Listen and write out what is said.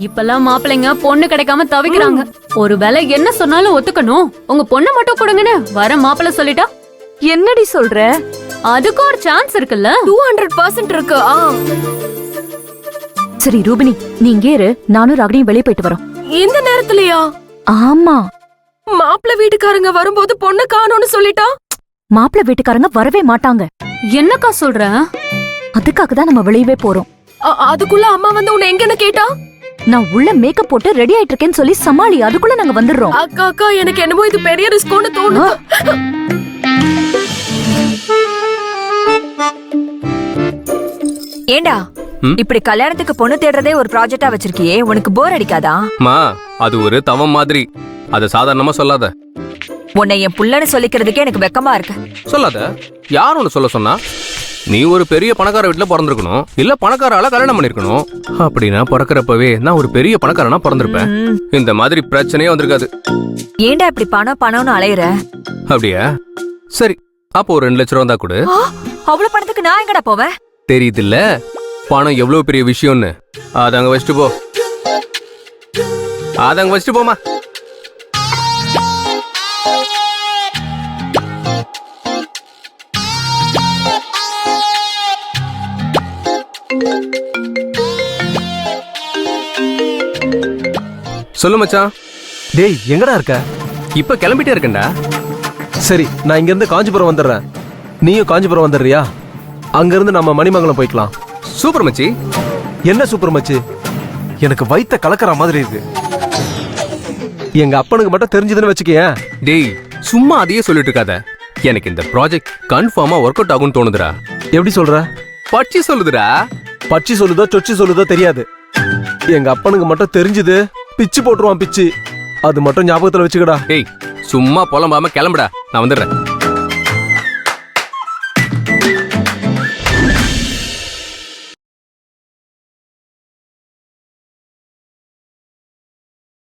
இப்பெல்லாம் மாப்பிள்ளைங்க பொண்ணு கிடைக்காம தவிக்கிறாங்க. ஒருவேளை என்ன சொன்னாலும் ஒத்துக்கணும். உங்க பொண்ணு மட்டும் கொடுங்கன்னு வர மாப்பிள்ளை சொல்லிட்டா என்னடி சொல்ற? அதுக்கு ஒரு சான்ஸ் இருக்குல்ல? 200% இருக்கு. சரி ரூபினி, நீ இங்கே இரு, நானும் ராகினியும் வெளியே போயிட்டு வரோம். இந்த நேரத்துலயா? ஆமா, மாப்பிள்ளை வீட்டுக்காரங்க வரும்போது பொண்ணு காணோம்னு சொல்லிட்டா? மாப்பிள்ளை வீட்டுக்காரங்க வரவே மாட்டாங்க. என்னக்கா சொல்ற? அதுக்காக தான் நம்ம வெளியவே போறோம். அதுக்குள்ள அம்மா வந்து உன்னை எங்கன்னு கேட்டா? நான் உள்ள மேக்கப் போட்டு ரெடி ஆயிட்டு இருக்கேன்னு சொல்லி சமாளி, அதுக்குள்ள நாங்க வந்துடுறோம். அக்கா அக்கா, எனக்கு என்னமோ இது பெரிய ரிஸ்க்னு தோணுது. ஏண்டா இப்படி கல்யாணத்துக்கு பொண்ணு தேடுறதே ஒரு ப்ராஜெக்டா வச்சிருக்கியே, உனக்கு போர் அடிக்காதா? மா, அது ஒரு தவம் மாதிரி. அத சாதாரணமா சொல்லாத. உன்னை என் புள்ளன்னு சொல்லிக்கிறதுக்கே எனக்கு வெக்கமா இருக்கு. சொல்லாத. யார் ஒன்னு சொல்ல சொன்னா? நீ ஒரு பெரிய பணக்கார வீட்டுல பிறந்திருக்கணும், இல்ல பணக்கார ஆள கல்யாணம் பண்ணிருக்கணும். அப்படின்னா பிறக்கிறப்பவே நான் ஒரு பெரிய பணக்காரனா பிறந்திருப்பேன். இந்த மாதிரி பிரச்சனையே வந்திருக்காது. ஏண்டா இப்படி பணம் பணம்னு அலையுற? அப்படியா? சரி, அப்போ ஒரு 2 லட்சம் ரூபா தான் கொடு. அவ்வளவு பணத்துக்கு நான் எங்கடா போவேன்? தெரியுது இல்ல பணம் எவ்வளவு பெரிய விஷயம்னு. அதாங்க வச்சுட்டு போ. அதாங்க வச்சுட்டு போமா. சொல்லு மச்சான். டேய், எங்கடா இருக்க? இப்ப கிளம்பிட்டே இருக்கேன்டா. சரி, நான் இங்க இருந்து காஞ்சிபுரம் வந்துடுறேன். நீயும் காஞ்சிபுரம் வந்துடுறியா? அங்க இருந்து நம்ம மணிமங்கலம் போய்க்கலாம். சூப்பர் மச்சி. என்ன சூப்பர் மச்சி? எனக்கு வயித்த கலக்கற மாதிரி இருக்கு. எங்க அப்பனுக்கு மட்டும் தெரிஞ்சதுன்னு வச்சுக்கேன். டேய், சும்மா அதையே சொல்லிட்டு இருக்காத. எனக்கு இந்த ப்ராஜெக்ட் கன்ஃபார்மா ஒர்க் அவுட் ஆகும்னு தோணுதுடா. எப்படி சொல்ற? பச்சி சொல்லுதுடா. பச்சி சொல்லுதோ சொச்சி சொல்லுதோ தெரியாது. எங்க அப்பனுக்கு மட்டும் தெரிஞ்சது பிச்சு போட்டுருவான், பிச்சு. அது மட்டும் ஞாபகத்துல வச்சுக்கடா. டேய், சும்மா புலம்பாம கிளம்புடா. நான் வந்துடுறேன்.